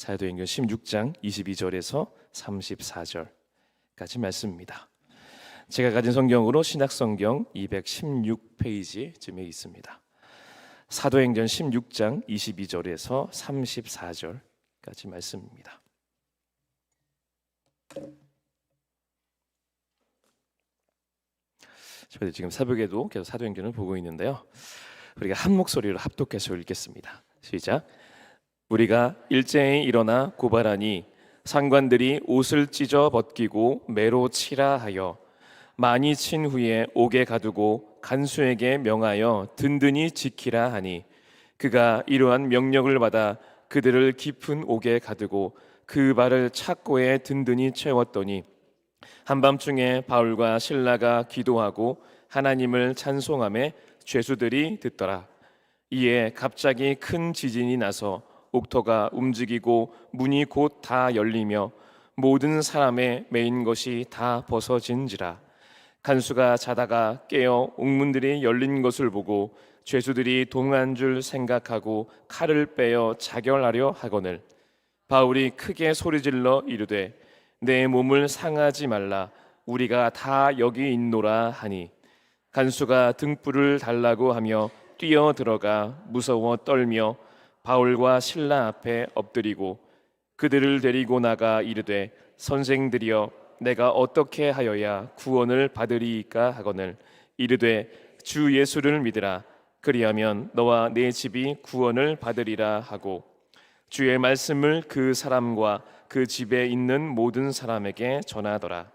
사도행전 16장 22절에서 34절까지 말씀입니다. 제가 가진 성경으로 신약성경 216페이지쯤에 있습니다. 사도행전 16장 22절에서 34절까지 말씀입니다. 저희들 지금 새벽에도 계속 사도행전을 보고 있는데요. 우리가 한 목소리로 합독해서 읽겠습니다. 시작. 우리가 일제히 일어나 고발하니 상관들이 옷을 찢어 벗기고 매로 치라 하여 많이 친 후에 옥에 가두고 간수에게 명하여 든든히 지키라 하니 그가 이러한 명령을 받아 그들을 깊은 옥에 가두고 그 발을 착고에 든든히 채웠더니 한밤중에 바울과 실라가 기도하고 하나님을 찬송하며 죄수들이 듣더라. 이에 갑자기 큰 지진이 나서 옥토가 움직이고 문이 곧 다 열리며 모든 사람의 매인 것이 다 벗어진지라. 간수가 자다가 깨어 옥문들이 열린 것을 보고 죄수들이 동한 줄 생각하고 칼을 빼어 자결하려 하거늘 바울이 크게 소리질러 이르되 내 몸을 상하지 말라 우리가 다 여기 있노라 하니 간수가 등불을 달라고 하며 뛰어 들어가 무서워 떨며 바울과 실라 앞에 엎드리고 그들을 데리고 나가 이르되 선생들이여 내가 어떻게 하여야 구원을 받으리이까 하거늘 이르되 주 예수를 믿으라 그리하면 너와 네 집이 구원을 받으리라 하고 주의 말씀을 그 사람과 그 집에 있는 모든 사람에게 전하더라.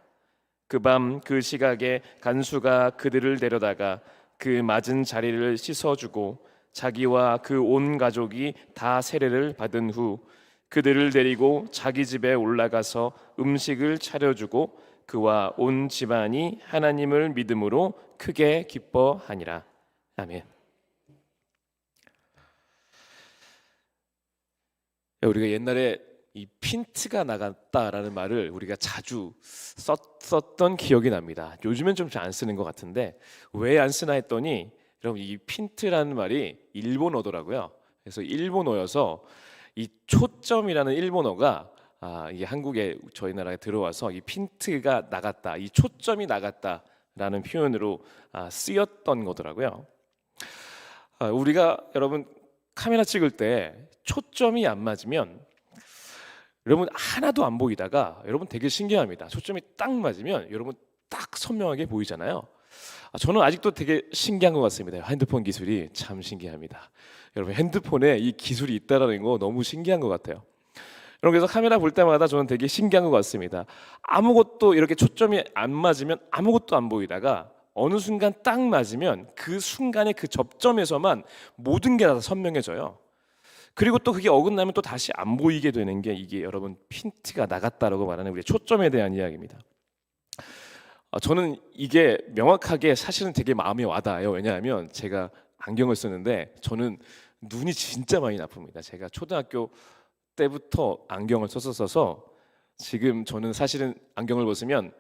그 밤 그 시각에 간수가 그들을 데려다가 그 맞은 자리를 씻어주고 자기와 그 온 가족이 다 세례를 받은 후 그들을 데리고 자기 집에 올라가서 음식을 차려주고 그와 온 집안이 하나님을 믿음으로 크게 기뻐하니라. 아멘. 우리가 옛날에 이 핀트가 나갔다라는 말을 우리가 자주 썼던 기억이 납니다. 요즘엔 좀 잘 안 쓰는 것 같은데 왜 안 쓰나 했더니 여러분 이 핀트라는 말이 일본어더라고요. 그래서 일본어여서 이 초점이라는 일본어가 이게 한국에 저희 나라에 들어와서 이 핀트가 나갔다, 이 초점이 나갔다라는 표현으로 쓰였던 거더라고요. 우리가 여러분 카메라 찍을 때 초점이 안 맞으면 여러분 하나도 안 보이다가 여러분 되게 신기합니다. 초점이 딱 맞으면 여러분 딱 선명하게 보이잖아요. 저는 아직도 되게 신기한 것 같습니다. 핸드폰 기술이 참 신기합니다. 여러분 핸드폰에 이 기술이 있다는 거 너무 신기한 것 같아요. 여러분 그래서 카메라 볼 때마다 저는 되게 신기한 것 같습니다. 아무것도 이렇게 초점이 안 맞으면 아무것도 안 보이다가 어느 순간 딱 맞으면 그 순간에 그 접점에서만 모든 게 다 선명해져요. 그리고 또 그게 어긋나면 또 다시 안 보이게 되는 게 이게 여러분 핀트가 나갔다라고 말하는 우리의 초점에 대한 이야기입니다. 저는 이게 명확하게 사실은 되게 마음에 와닿아요. 왜냐하면 제가 안경을 쓰는데 저는 눈이 진짜 많이 나쁩니다. 제가 초등학교 때부터 안경을 썼어서 지금 저는 사실은 안경을 벗으면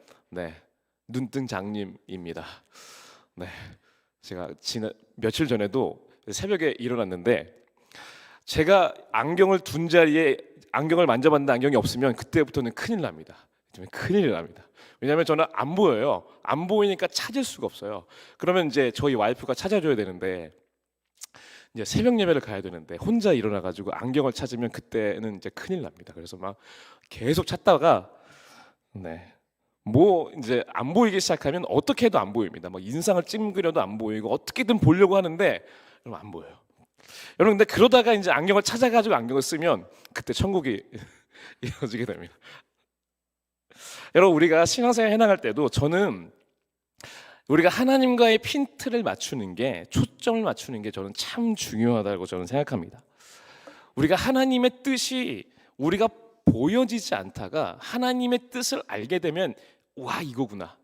눈뜬 장님입니다. 제가 며칠 전에도 새벽에 일어났는데 제가 안경을 둔 자리에 안경을 만져봤는데 안경이 없으면 그때부터는 큰일 납니다. 큰일 납니다. 왜냐하면 저는 안 보여요. 안 보이니까 찾을 수가 없어요. 그러면 이제 저희 와이프가 찾아줘야 되는데 이제 새벽 예배를 가야 되는데 혼자 일어나가지고 안경을 찾으면 그때는 이제 큰일 납니다. 그래서 막 계속 찾다가 뭐 이제 안 보이기 시작하면 어떻게 해도 안 보입니다. 막 인상을 찡그려도 안 보이고 어떻게든 보려고 하는데 안 보여요. 여러분 근데 그러다가 이제 안경을 찾아가지고 안경을 쓰면 그때 천국이 이루어지게 됩니다. 여러분 우리가 신앙생활 해나갈 때도 저는 우리가 하나님과의 핀트를 맞추는 게 초점을 맞추는 게 저는 참 중요하다고 저는 생각합니다. 우리가 하나님의 뜻이 우리가 보여지지 않다가 하나님의 뜻을 알게 되면 와 이거구나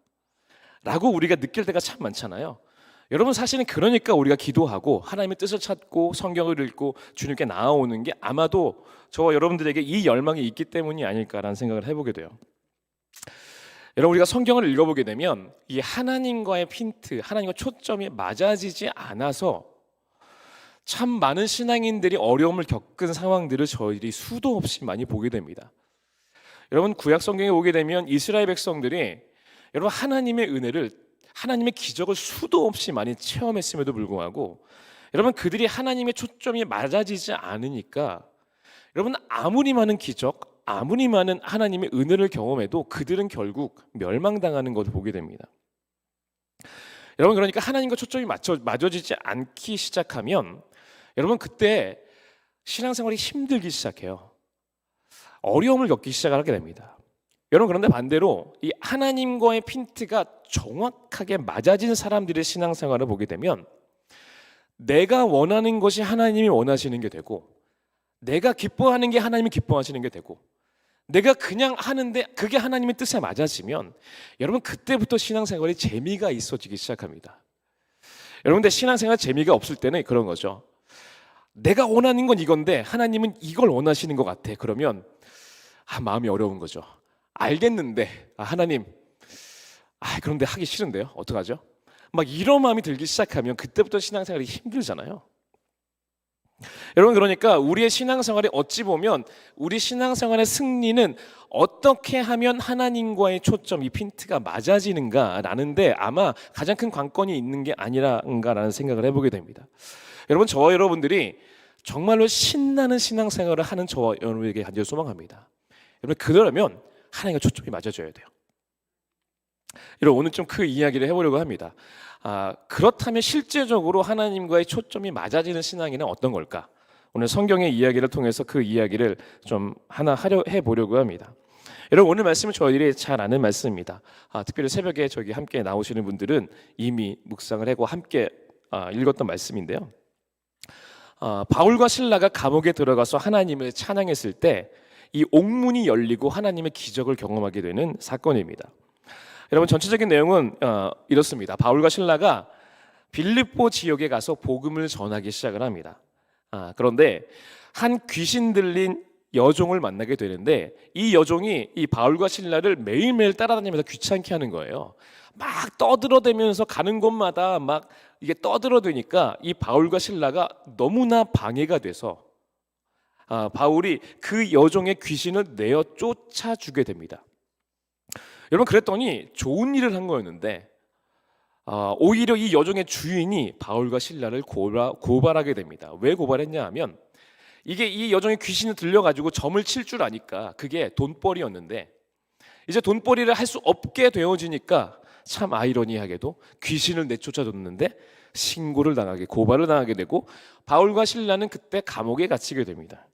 라고 우리가 느낄 때가 참 많잖아요. 여러분 사실은 그러니까 우리가 기도하고 하나님의 뜻을 찾고 성경을 읽고 주님께 나아오는 게 아마도 저와 여러분들에게 이 열망이 있기 때문이 아닐까라는 생각을 해보게 돼요. 여러분 우리가 성경을 읽어보게 되면 이 하나님과의 핀트, 하나님과 초점이 맞아지지 않아서 참 많은 신앙인들이 어려움을 겪은 상황들을 저희들이 수도 없이 많이 보게 됩니다. 여러분, 구약 성경에 오게 되면 이스라엘 백성들이 여러분 하나님의 은혜를, 하나님의 기적을 수도 없이 많이 체험했음에도 불구하고 여러분 그들이 하나님의 초점이 맞아지지 않으니까 여러분 아무리 많은 기적, 아무리 많은 하나님의 은혜를 경험해도 그들은 결국 멸망당하는 것을 보게 됩니다. 여러분, 그러니까 하나님과 초점이 맞춰지지 않기 시작하면 여러분 그때 신앙생활이 힘들기 시작해요. 어려움을 겪기 시작하게 됩니다. 여러분, 그런데 반대로 이 하나님과의 핀트가 정확하게 맞아진 사람들의 신앙생활을 보게 되면 내가 원하는 것이 하나님이 원하시는 게 되고, 내가 기뻐하는 게 하나님이 기뻐하시는 게 되고, 내가 그냥 하는데 그게 하나님의 뜻에 맞아지면 여러분 그때부터 신앙생활이 재미가 있어지기 시작합니다. 여러분, 근데 신앙생활 재미가 없을 때는 그런 거죠. 내가 원하는 건 이건데 하나님은 이걸 원하시는 것 같아. 그러면 마음이 어려운 거죠. 알겠는데 하나님, 그런데 하기 싫은데요, 어떡하죠? 막 이런 마음이 들기 시작하면 그때부터 신앙생활이 힘들잖아요. 여러분, 그러니까 우리의 신앙생활이 어찌 보면 우리 신앙생활의 승리는 어떻게 하면 하나님과의 초점, 이 핀트가 맞아지는가라는 데 아마 가장 큰 관건이 있는 게 아니란가라는 생각을 해보게 됩니다. 여러분, 저와 여러분들이 정말로 신나는 신앙생활을 하는 저와 여러분에게 간절히 소망합니다. 여러분, 그러려면 하나님과 초점이 맞아져야 돼요. 여러분, 오늘 좀 그 이야기를 해보려고 합니다. 그렇다면 실제적으로 하나님과의 초점이 맞아지는 신앙이란 어떤 걸까? 오늘 성경의 이야기를 통해서 그 이야기를 좀 하나 해보려고 합니다. 여러분, 오늘 말씀은 저희들이 잘 아는 말씀입니다. 특별히 새벽에 저기 함께 나오시는 분들은 이미 묵상을 하고 함께 읽었던 말씀인데요. 바울과 실라가 감옥에 들어가서 하나님을 찬양했을 때 이 옥문이 열리고 하나님의 기적을 경험하게 되는 사건입니다. 여러분, 전체적인 내용은 이렇습니다. 바울과 실라가 빌립보 지역에 가서 복음을 전하기 시작을 합니다. 그런데 한 귀신 들린 여종을 만나게 되는데 이 여종이 이 바울과 실라를 매일매일 따라다니면서 귀찮게 하는 거예요. 막 떠들어대면서 가는 곳마다 막 이게 떠들어대니까 이 바울과 실라가 너무나 방해가 돼서 바울이 그 여종의 귀신을 내어 쫓아주게 됩니다. 여러분, 그랬더니 좋은 일을 한 거였는데 오히려 이 여종의 주인이 바울과 실라를 고발하게 됩니다. 왜 고발했냐 하면 이게 이 여종의 귀신이 들려가지고 점을 칠 줄 아니까 그게 돈벌이였는데 이제 돈벌이를 할 수 없게 되어지니까 참 아이러니하게도 귀신을 내쫓아줬는데 고발을 당하게 되고 바울과 실라는 그때 감옥에 갇히게 됩니다.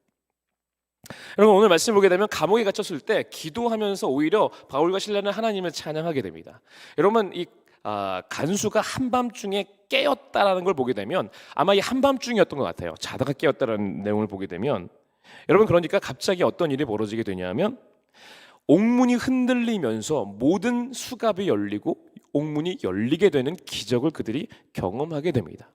여러분, 오늘 말씀 보게 되면 감옥에 갇혔을 때 기도하면서 오히려 바울과 실라는 하나님을 찬양하게 됩니다. 여러분, 이 간수가 한밤중에 깨었다라는 걸 보게 되면 아마 이 한밤중이었던 것 같아요. 자다가 깨었다라는 내용을 보게 되면 여러분, 그러니까 갑자기 어떤 일이 벌어지게 되냐면 옥문이 흔들리면서 모든 수갑이 열리고 옥문이 열리게 되는 기적을 그들이 경험하게 됩니다.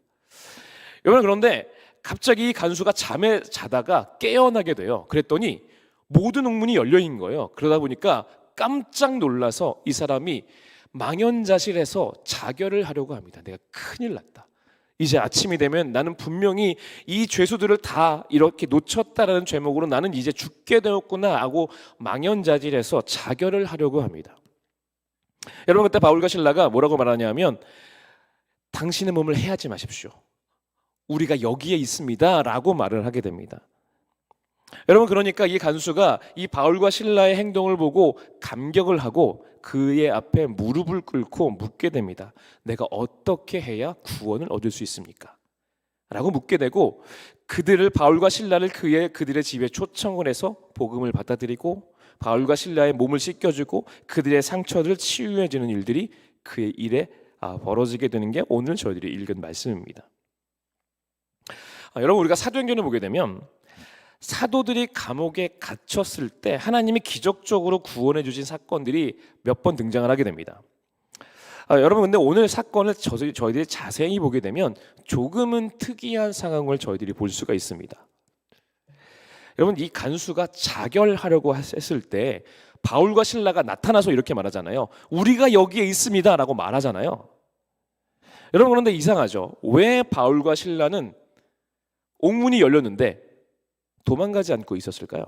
여러분, 그런데 갑자기 이 간수가 잠에 자다가 깨어나게 돼요. 그랬더니 모든 옥문이 열려 있는 거예요. 그러다 보니까 깜짝 놀라서 이 사람이 망연자실해서 자결을 하려고 합니다. 내가 큰일 났다. 이제 아침이 되면 나는 분명히 이 죄수들을 다 이렇게 놓쳤다라는 죄목으로 나는 이제 죽게 되었구나 하고 망연자실해서 자결을 하려고 합니다. 여러분, 그때 바울과 실라가 뭐라고 말하냐면 당신의 몸을 해하지 마십시오. 우리가 여기에 있습니다 라고 말을 하게 됩니다. 여러분, 그러니까 이 간수가 이 바울과 실라의 행동을 보고 감격을 하고 그의 앞에 무릎을 꿇고 묻게 됩니다. 내가 어떻게 해야 구원을 얻을 수 있습니까? 라고 묻게 되고 바울과 실라를 그들의 집에 초청을 해서 복음을 받아들이고 바울과 실라의 몸을 씻겨주고 그들의 상처를 치유해주는 일들이 그의 일에 벌어지게 되는 게 오늘 저희들이 읽은 말씀입니다. 여러분, 우리가 사도행전을 보게 되면 사도들이 감옥에 갇혔을 때 하나님이 기적적으로 구원해 주신 사건들이 몇 번 등장을 하게 됩니다. 여러분, 근데 오늘 사건을 저희들이 자세히 보게 되면 조금은 특이한 상황을 저희들이 볼 수가 있습니다. 여러분, 이 간수가 자결하려고 했을 때 바울과 실라가 나타나서 이렇게 말하잖아요. 우리가 여기에 있습니다 라고 말하잖아요. 여러분, 그런데 이상하죠. 왜 바울과 실라는 옥문이 열렸는데 도망가지 않고 있었을까요?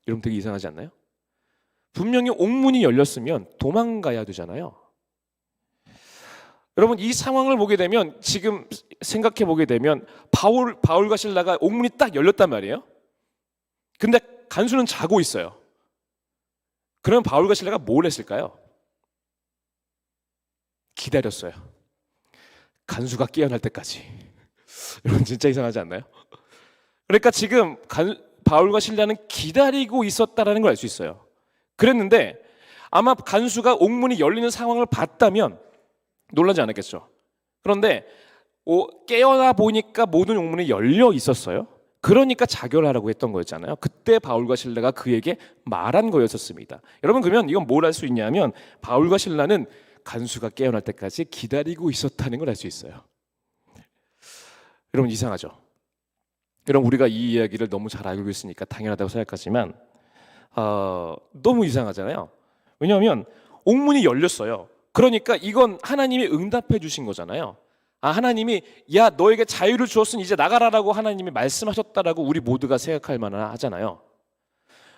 여러분 되게 이상하지 않나요? 분명히 옥문이 열렸으면 도망가야 되잖아요. 여러분 이 상황을 보게 되면 지금 생각해 보게 되면 바울과 실라가 옥문이 딱 열렸단 말이에요. 근데 간수는 자고 있어요. 그러면 바울과 실라가 뭘 했을까요? 기다렸어요. 간수가 깨어날 때까지. 여러분 진짜 이상하지 않나요? 그러니까 지금 바울과 실라는 기다리고 있었다라는 걸 알 수 있어요. 그랬는데 아마 간수가 옥문이 열리는 상황을 봤다면 놀라지 않았겠죠. 그런데 깨어나 보니까 모든 옥문이 열려 있었어요. 그러니까 자결하라고 했던 거였잖아요. 그때 바울과 실라가 그에게 말한 거였었습니다. 여러분 그러면 이건 뭘 알 수 있냐면 바울과 실라는 간수가 깨어날 때까지 기다리고 있었다는 걸 알 수 있어요. 여러분 이상하죠? 여러분 우리가 이 이야기를 너무 잘 알고 있으니까 당연하다고 생각하지만 너무 이상하잖아요. 왜냐하면 옥문이 열렸어요. 그러니까 이건 하나님이 응답해 주신 거잖아요. 하나님이 야 너에게 자유를 주었으니 이제 나가라라고 하나님이 말씀하셨다라고 우리 모두가 생각할 만하잖아요.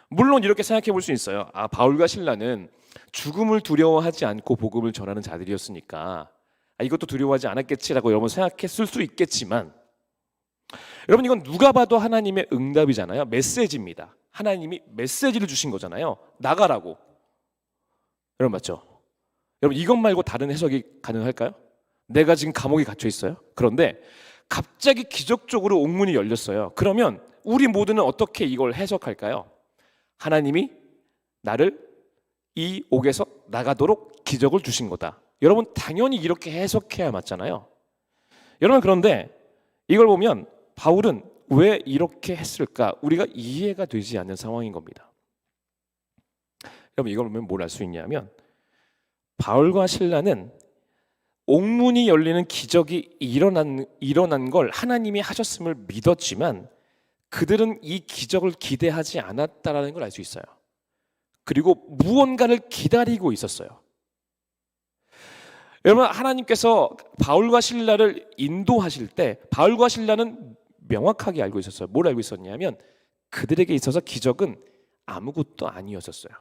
물론 이렇게 생각해 볼 수 있어요. 바울과 실라는 죽음을 두려워하지 않고 복음을 전하는 자들이었으니까 이것도 두려워하지 않았겠지라고 여러분 생각했을 수 있겠지만 여러분 이건 누가 봐도 하나님의 응답이잖아요. 메시지입니다. 하나님이 메시지를 주신 거잖아요. 나가라고. 여러분 맞죠? 여러분 이것 말고 다른 해석이 가능할까요? 내가 지금 감옥에 갇혀 있어요. 그런데 갑자기 기적적으로 옥문이 열렸어요. 그러면 우리 모두는 어떻게 이걸 해석할까요? 하나님이 나를 이 옥에서 나가도록 기적을 주신 거다. 여러분 당연히 이렇게 해석해야 맞잖아요. 여러분 그런데 이걸 보면 바울은 왜 이렇게 했을까? 우리가 이해가 되지 않는 상황인 겁니다. 여러분 이걸 보면 뭘 알 수 있냐면 바울과 실라는 옥문이 열리는 기적이 일어난 걸 하나님이 하셨음을 믿었지만 그들은 이 기적을 기대하지 않았다라는 걸 알 수 있어요. 그리고 무언가를 기다리고 있었어요. 여러분 하나님께서 바울과 실라를 인도하실 때 바울과 실라는 명확하게 알고 있었어요. 뭘 알고 있었냐면 그들에게 있어서 기적은 아무것도 아니었었어요.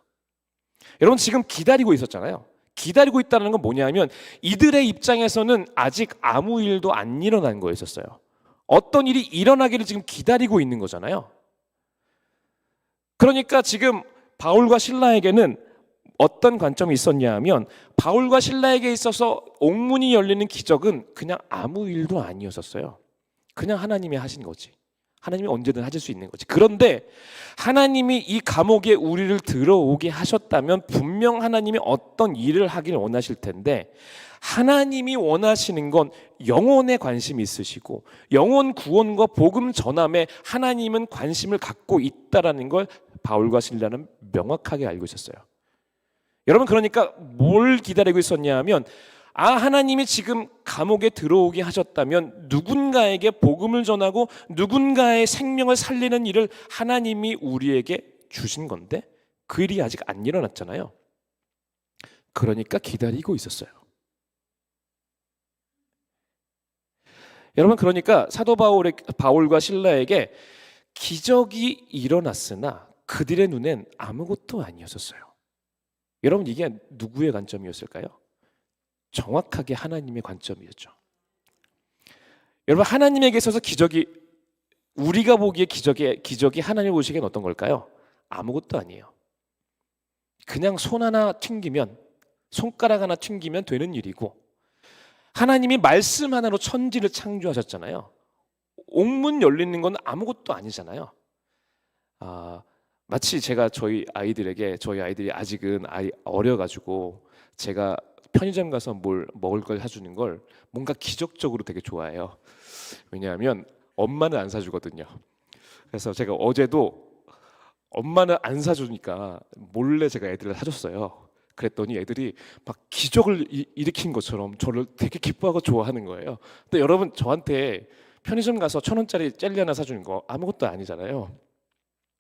여러분 지금 기다리고 있었잖아요. 기다리고 있다는 건 뭐냐면 이들의 입장에서는 아직 아무 일도 안 일어난 거였었어요. 어떤 일이 일어나기를 지금 기다리고 있는 거잖아요. 그러니까 지금 바울과 실라에게는 어떤 관점이 있었냐 하면 바울과 실라에게 있어서 옥문이 열리는 기적은 그냥 아무 일도 아니었었어요. 그냥 하나님이 하신 거지. 하나님이 언제든 하실 수 있는 거지. 그런데 하나님이 이 감옥에 우리를 들어오게 하셨다면 분명 하나님이 어떤 일을 하기를 원하실 텐데 하나님이 원하시는 건 영혼에 관심이 있으시고 영혼 구원과 복음 전함에 하나님은 관심을 갖고 있다라는 걸 바울과 실라는 명확하게 알고 있었어요. 여러분 그러니까 뭘 기다리고 있었냐 하면 하나님이 지금 감옥에 들어오게 하셨다면 누군가에게 복음을 전하고 누군가의 생명을 살리는 일을 하나님이 우리에게 주신 건데 그 일이 아직 안 일어났잖아요. 그러니까 기다리고 있었어요. 여러분 그러니까 사도 바울과 실라에게 기적이 일어났으나 그들의 눈엔 아무것도 아니었었어요. 여러분 이게 누구의 관점이었을까요? 정확하게 하나님의 관점이었죠. 여러분 하나님에게 있어서 기적이 우리가 보기에 기적이 하나님 보시기엔 어떤 걸까요? 아무것도 아니에요. 그냥 손 하나 튕기면 손가락 하나 튕기면 되는 일이고 하나님이 말씀 하나로 천지를 창조하셨잖아요. 옥문 열리는 건 아무것도 아니잖아요. 마치 제가 저희 아이들이 아직은 어려가지고 제가 편의점 가서 뭘 먹을 걸 사주는 걸 뭔가 기적적으로 되게 좋아해요. 왜냐하면 엄마는 안 사주거든요. 그래서 제가 어제도 엄마는 안 사주니까 몰래 제가 애들을 사줬어요. 그랬더니 애들이 막 기적을 일으킨 것처럼 저를 되게 기뻐하고 좋아하는 거예요. 근데 여러분 저한테 편의점 가서 1,000원짜리 젤리 하나 사주는 거 아무것도 아니잖아요.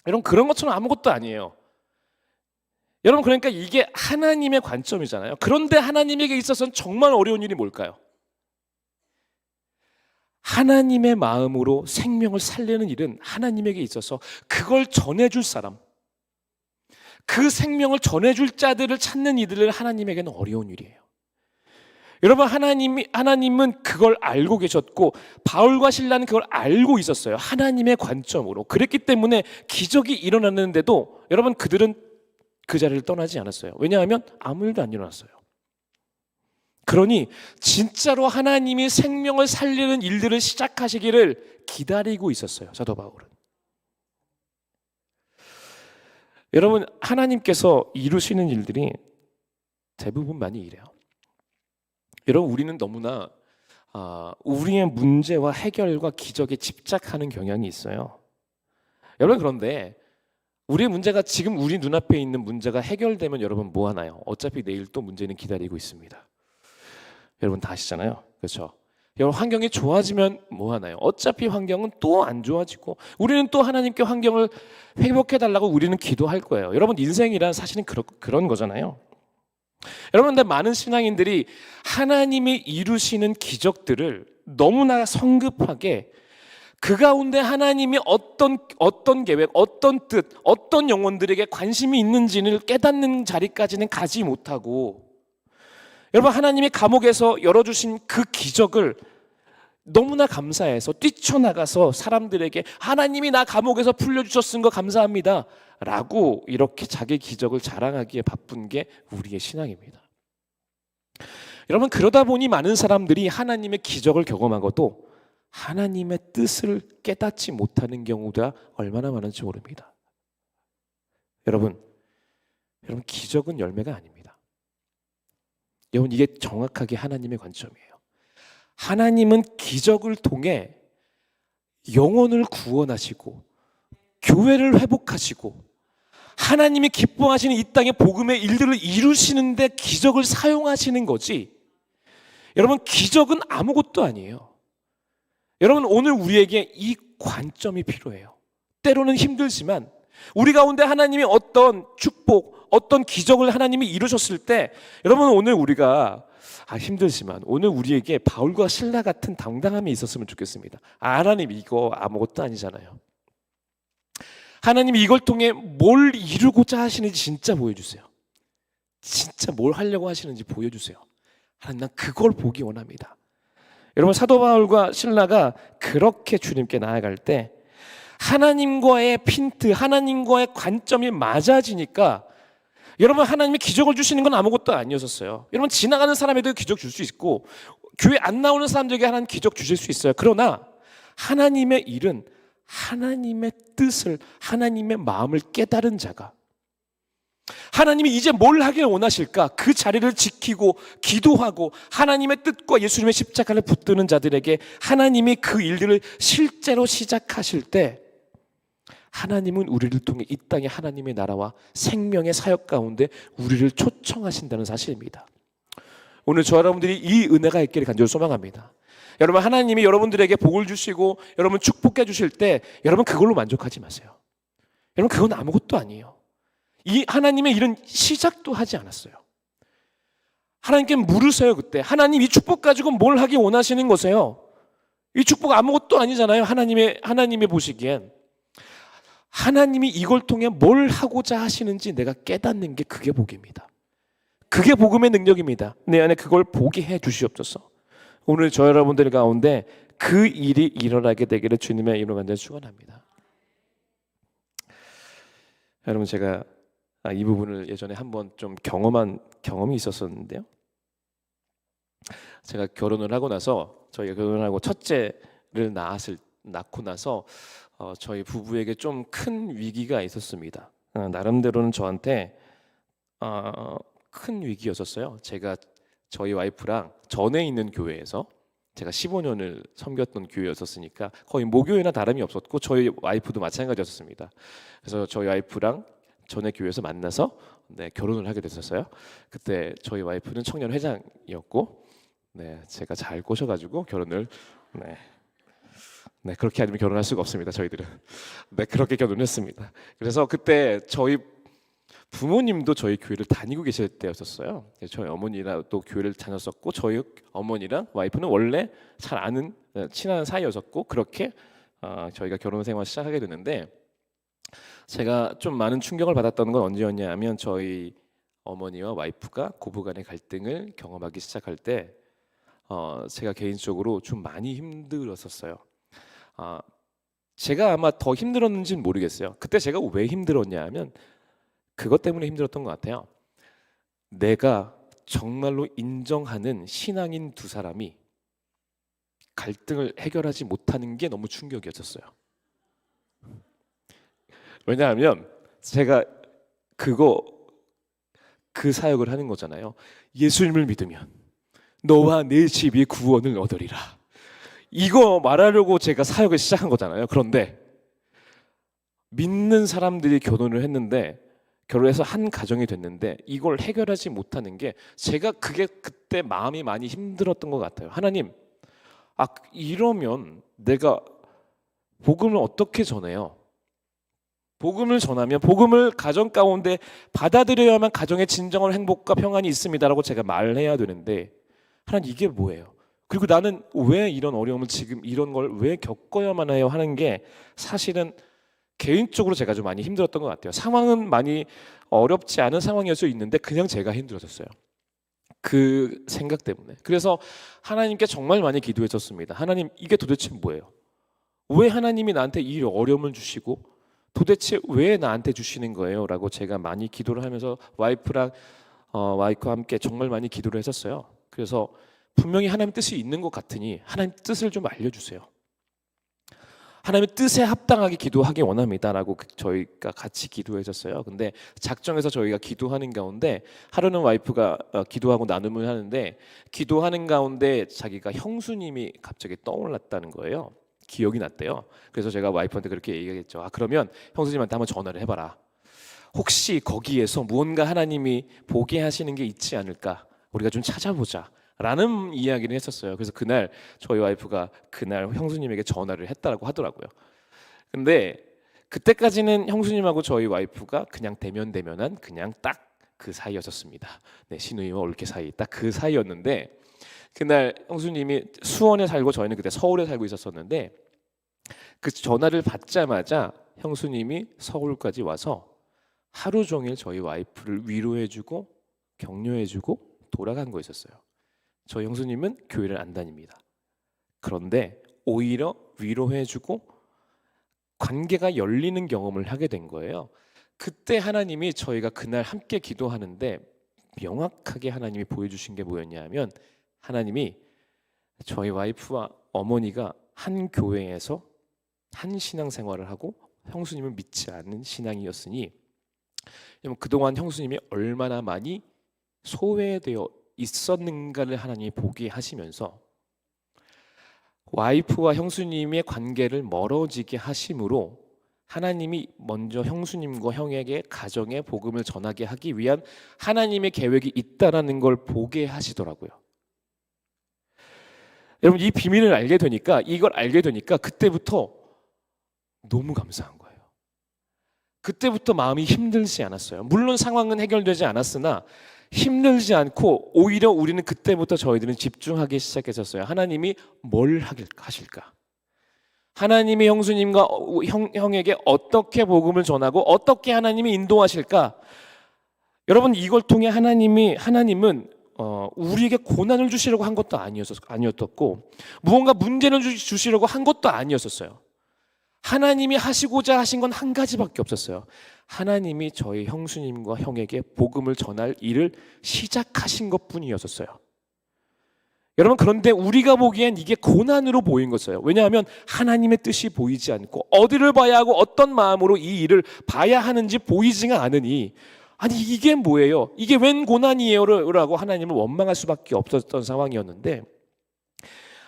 여러분 그런 것처럼 아무것도 아니에요. 여러분 그러니까 이게 하나님의 관점이잖아요. 그런데 하나님에게 있어서는 정말 어려운 일이 뭘까요? 하나님의 마음으로 생명을 살리는 일은 하나님에게 있어서 그걸 전해줄 사람, 그 생명을 전해줄 자들을 찾는 이들은 하나님에게는 어려운 일이에요. 여러분, 하나님은 그걸 알고 계셨고 바울과 실라는 그걸 알고 있었어요. 하나님의 관점으로. 그랬기 때문에 기적이 일어났는데도 여러분, 그들은 그 자리를 떠나지 않았어요. 왜냐하면 아무 일도 안 일어났어요. 그러니 진짜로 하나님이 생명을 살리는 일들을 시작하시기를 기다리고 있었어요, 사도 바울은. 여러분, 하나님께서 이루시는 일들이 대부분 많이 이래요. 여러분, 우리는 너무나 우리의 문제와 해결과 기적에 집착하는 경향이 있어요. 여러분, 그런데 우리의 문제가, 지금 우리 눈앞에 있는 문제가 해결되면 여러분 뭐 하나요? 어차피 내일 또 문제는 기다리고 있습니다. 여러분 다 아시잖아요, 그렇죠? 여러분, 환경이 좋아지면 뭐 하나요? 어차피 환경은 또 안 좋아지고 우리는 또 하나님께 환경을 회복해달라고 우리는 기도할 거예요. 여러분, 인생이란 사실은 그런 거잖아요. 여러분, 근데 많은 신앙인들이 하나님이 이루시는 기적들을 너무나 성급하게 그 가운데 하나님이 어떤 계획, 어떤 뜻, 어떤 영혼들에게 관심이 있는지를 깨닫는 자리까지는 가지 못하고, 여러분, 하나님이 감옥에서 열어주신 그 기적을 너무나 감사해서 뛰쳐나가서 사람들에게 하나님이 나 감옥에서 풀려주셨은 거 감사합니다 라고 이렇게 자기 기적을 자랑하기에 바쁜 게 우리의 신앙입니다. 여러분, 그러다 보니 많은 사람들이 하나님의 기적을 경험하고도 하나님의 뜻을 깨닫지 못하는 경우가 얼마나 많은지 모릅니다. 여러분, 기적은 열매가 아닙니다. 여러분, 이게 정확하게 하나님의 관점이에요. 하나님은 기적을 통해 영혼을 구원하시고 교회를 회복하시고 하나님이 기뻐하시는 이 땅의 복음의 일들을 이루시는데 기적을 사용하시는 거지, 여러분, 기적은 아무것도 아니에요. 여러분, 오늘 우리에게 이 관점이 필요해요. 때로는 힘들지만 우리 가운데 하나님이 어떤 축복, 어떤 기적을 하나님이 이루셨을 때, 여러분, 오늘 우리가 힘들지만 오늘 우리에게 바울과 실라 같은 당당함이 있었으면 좋겠습니다. 하나님, 이거 아무것도 아니잖아요. 하나님이 이걸 통해 뭘 이루고자 하시는지 진짜 보여주세요. 진짜 뭘 하려고 하시는지 보여주세요. 하나님, 난 그걸 보기 원합니다. 여러분, 사도 바울과 실라가 그렇게 주님께 나아갈 때 하나님과의 핀트, 하나님과의 관점이 맞아지니까, 여러분, 하나님이 기적을 주시는 건 아무것도 아니었어요. 여러분, 지나가는 사람에도 기적 줄 수 있고 교회 안 나오는 사람들에게 하나님 기적 주실 수 있어요. 그러나 하나님의 일은 하나님의 뜻을, 하나님의 마음을 깨달은 자가, 하나님이 이제 뭘 하길 원하실까 그 자리를 지키고 기도하고 하나님의 뜻과 예수님의 십자가를 붙드는 자들에게 하나님이 그 일들을 실제로 시작하실 때, 하나님은 우리를 통해 이 땅에 하나님의 나라와 생명의 사역 가운데 우리를 초청하신다는 사실입니다. 오늘 저와 여러분들이 이 은혜가 있기를 간절히 소망합니다. 여러분, 하나님이 여러분들에게 복을 주시고 여러분 축복해 주실 때 여러분 그걸로 만족하지 마세요. 여러분, 그건 아무것도 아니에요. 이 하나님의 일은 시작도 하지 않았어요. 하나님께 물으세요. 그때 하나님, 이 축복 가지고 뭘 하기 원하시는 거세요? 이 축복 아무것도 아니잖아요. 하나님이 보시기엔. 하나님이 이걸 통해 뭘 하고자 하시는지 내가 깨닫는 게, 그게 복입니다. 그게 복음의 능력입니다. 내 안에 그걸 보게 해 주시옵소서. 오늘 저 여러분들 가운데 그 일이 일어나게 되기를 주님의 이름으로 간절히 축원합니다. 여러분, 제가 이 부분을 예전에 한번 좀 경험한 경험이 있었었는데요. 제가 결혼을 하고 나서, 저희가 결혼하고 첫째를 낳고 나서 저희 부부에게 좀 큰 위기가 있었습니다. 나름대로는 저한테 큰 위기였었어요. 제가 저희 와이프랑 전에 있는 교회에서 제가 15년을 섬겼던 교회였었으니까 거의 모교회나 다름이 없었고 저희 와이프도 마찬가지였습니다. 그래서 저희 와이프랑 전에 교회에서 만나서 결혼을 하게 됐었어요. 그때 저희 와이프는 청년 회장이었고, 제가 잘 꼬셔가지고 결혼을 그렇게 아니면 결혼할 수가 없습니다. 저희들은 그렇게 결혼했습니다. 그래서 그때 저희 부모님도 저희 교회를 다니고 계실 때였었어요. 저희 어머니랑 또 교회를 다녔었고 저희 어머니랑 와이프는 원래 잘 아는 친한 사이였었고 그렇게 저희가 결혼 생활 시작하게 됐는데 제가 좀 많은 충격을 받았던 건 언제였냐 하면 저희 어머니와 와이프가 고부간의 갈등을 경험하기 시작할 때 제가 개인적으로 좀 많이 힘들었었어요. 제가 아마 더 힘들었는지는 모르겠어요. 그때 제가 왜 힘들었냐 하면 그것 때문에 힘들었던 것 같아요. 내가 정말로 인정하는 신앙인 두 사람이 갈등을 해결하지 못하는 게 너무 충격이었었어요. 왜냐하면 제가 그 사역을 하는 거잖아요. 예수님을 믿으면 너와 내 집이 구원을 얻으리라. 이거 말하려고 제가 사역을 시작한 거잖아요. 그런데 믿는 사람들이 결혼을 했는데 결혼해서 한 가정이 됐는데 이걸 해결하지 못하는 게 제가 그게 그때 마음이 많이 힘들었던 것 같아요. 하나님, 이러면 내가 복음을 어떻게 전해요? 복음을 전하면 복음을 가정 가운데 받아들여야만 가정의 진정한 행복과 평안이 있습니다라고 제가 말해야 되는데 하나님 이게 뭐예요? 그리고 나는 왜 이런 어려움을 지금 이런 걸 왜 겪어야만 해요? 하는 게 사실은 개인적으로 제가 좀 많이 힘들었던 것 같아요. 상황은 많이 어렵지 않은 상황이었을 수 있는데 그냥 제가 힘들었었어요. 그 생각 때문에. 그래서 하나님께 정말 많이 기도했었습니다. 하나님 이게 도대체 뭐예요? 왜 하나님이 나한테 이 어려움을 주시고 도대체 왜 나한테 주시는 거예요? 라고 제가 많이 기도를 하면서 와이프와 함께 정말 많이 기도를 했었어요. 그래서 분명히 하나님 뜻이 있는 것 같으니 하나님 뜻을 좀 알려주세요. 하나님의 뜻에 합당하게 기도하기 원합니다라고 저희가 같이 기도했었어요. 근데 작정해서 저희가 기도하는 가운데 하루는 와이프가 기도하고 나눔을 하는데 기도하는 가운데 자기가 형수님이 갑자기 떠올랐다는 거예요. 기억이 났대요. 그래서 제가 와이프한테 그렇게 얘기했죠. 그러면 형수님한테 한번 전화를 해봐라. 혹시 거기에서 무언가 하나님이 보게 하시는 게 있지 않을까? 우리가 좀 찾아보자. 라는 이야기를 했었어요. 그래서 그날 저희 와이프가 그날 형수님에게 전화를 했다라고 하더라고요. 근데 그때까지는 형수님하고 저희 와이프가 그냥 대면대면한 그냥 딱 그 사이였었습니다. 네, 시누이와 올케 사이 딱 그 사이였는데 그날 형수님이 수원에 살고 저희는 그때 서울에 살고 있었었는데 그 전화를 받자마자 형수님이 서울까지 와서 하루 종일 저희 와이프를 위로해주고 격려해주고 돌아간 거였었어요. 저희 형수님은 교회를 안 다닙니다. 그런데 오히려 위로해주고 관계가 열리는 경험을 하게 된 거예요. 그때 하나님이 저희가 그날 함께 기도하는데 명확하게 하나님이 보여주신 게 뭐였냐면 하나님이 저희 와이프와 어머니가 한 교회에서 한 신앙생활을 하고 형수님을 믿지 않는 신앙이었으니 그동안 형수님이 얼마나 많이 소외되어 있었는가를 하나님이 보게 하시면서 와이프와 형수님의 관계를 멀어지게 하심으로 하나님이 먼저 형수님과 형에게 가정의 복음을 전하게 하기 위한 하나님의 계획이 있다라는 걸 보게 하시더라고요. 여러분 이 비밀을 알게 되니까 이걸 알게 되니까 그때부터 너무 감사한 거예요. 그때부터 마음이 힘들지 않았어요. 물론 상황은 해결되지 않았으나 힘들지 않고 오히려 우리는 그때부터 저희들은 집중하기 시작했었어요. 하나님이 뭘 하실까? 하나님이 형수님과 형에게 어떻게 복음을 전하고 어떻게 하나님이 인도하실까? 여러분 이걸 통해 하나님은 우리에게 고난을 주시려고 한 것도 아니었고 무언가 문제를 주시려고 한 것도 아니었었어요. 하나님이 하시고자 하신 건 한 가지밖에 없었어요. 하나님이 저희 형수님과 형에게 복음을 전할 일을 시작하신 것뿐이었어요. 여러분 그런데 우리가 보기엔 이게 고난으로 보인 거예요. 왜냐하면 하나님의 뜻이 보이지 않고 어디를 봐야 하고 어떤 마음으로 이 일을 봐야 하는지 보이지가 않으니 아니 이게 뭐예요? 이게 웬 고난이에요? 라고 하나님을 원망할 수밖에 없었던 상황이었는데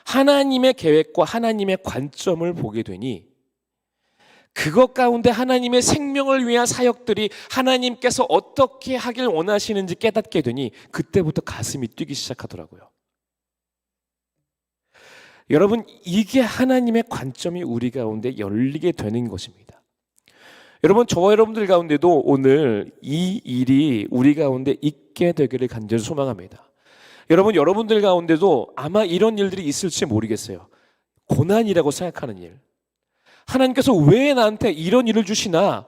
하나님의 계획과 하나님의 관점을 보게 되니 그것 가운데 하나님의 생명을 위한 사역들이 하나님께서 어떻게 하길 원하시는지 깨닫게 되니 그때부터 가슴이 뛰기 시작하더라고요. 여러분 이게 하나님의 관점이 우리 가운데 열리게 되는 것입니다. 여러분, 저와 여러분들 가운데도 오늘 이 일이 우리 가운데 있게 되기를 간절히 소망합니다. 여러분, 여러분들 가운데도 아마 이런 일들이 있을지 모르겠어요. 고난이라고 생각하는 일. 하나님께서 왜 나한테 이런 일을 주시나?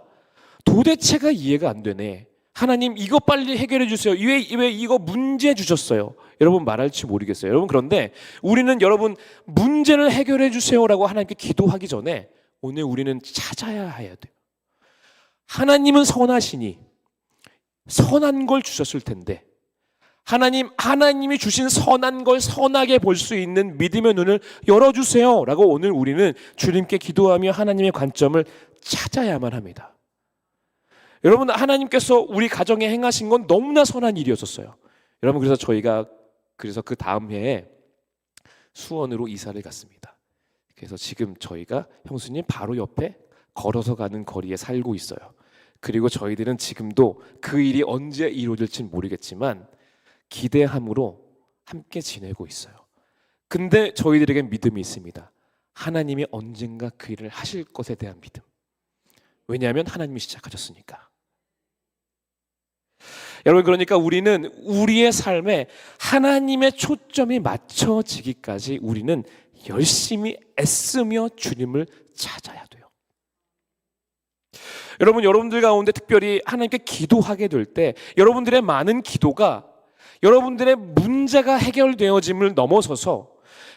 도대체가 이해가 안 되네. 하나님, 이거 빨리 해결해 주세요. 왜 이거 문제 주셨어요? 여러분, 말할지 모르겠어요. 여러분, 그런데 우리는 여러분, 문제를 해결해 주세요라고 하나님께 기도하기 전에 오늘 우리는 찾아야 해야 돼요. 하나님은 선하시니 선한 걸 주셨을 텐데, 하나님이 주신 선한 걸 선하게 볼 수 있는 믿음의 눈을 열어주세요 라고 오늘 우리는 주님께 기도하며 하나님의 관점을 찾아야만 합니다. 여러분, 하나님께서 우리 가정에 행하신 건 너무나 선한 일이었었어요. 여러분, 그래서 저희가 그 다음 해에 수원으로 이사를 갔습니다. 그래서 지금 저희가 형수님 바로 옆에 걸어서 가는 거리에 살고 있어요. 그리고 저희들은 지금도 그 일이 언제 이루어질지 모르겠지만 기대함으로 함께 지내고 있어요. 근데 저희들에겐 믿음이 있습니다. 하나님이 언젠가 그 일을 하실 것에 대한 믿음. 왜냐하면 하나님이 시작하셨으니까. 여러분, 그러니까 우리는 우리의 삶에 하나님의 초점이 맞춰지기까지 우리는 열심히 애쓰며 주님을 찾아야 돼요. 여러분, 여러분들 가운데 특별히 하나님께 기도하게 될 때 여러분들의 많은 기도가 여러분들의 문제가 해결되어짐을 넘어서서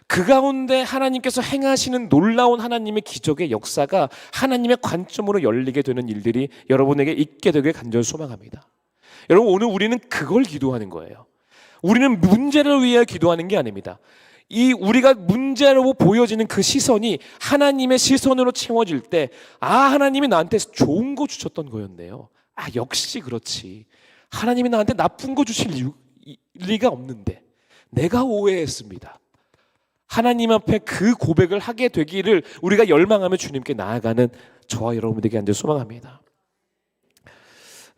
그 가운데 하나님께서 행하시는 놀라운 하나님의 기적의 역사가 하나님의 관점으로 열리게 되는 일들이 여러분에게 있게 되길 간절히 소망합니다. 여러분, 오늘 우리는 그걸 기도하는 거예요. 우리는 문제를 위해 기도하는 게 아닙니다. 우리가 문제로 보여지는 그 시선이 하나님의 시선으로 채워질 때, 하나님이 나한테 좋은 거 주셨던 거였네요. 역시 그렇지. 하나님이 나한테 나쁜 거 주실 리가 없는데 내가 오해했습니다. 하나님 앞에 그 고백을 하게 되기를 우리가 열망하며 주님께 나아가는 저와 여러분들에게 간절히 소망합니다.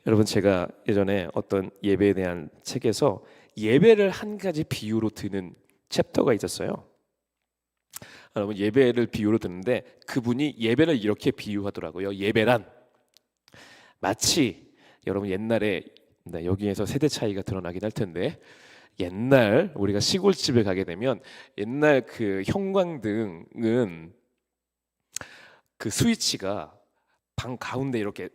여러분, 제가 예전에 어떤 예배에 대한 책에서 예배를 한 가지 비유로 드는 챕터가 있었어요. 여러분, 예배를 비유로 드는데 그분이 예배를 이렇게 비유하더라고요. 예배란 마치 여러분 옛날에 여기에서 세대 차이가 드러나긴 할 텐데, 옛날 우리가 시골집에 가게 되면 옛날 그 형광등은 그 스위치가 방 가운데 이렇게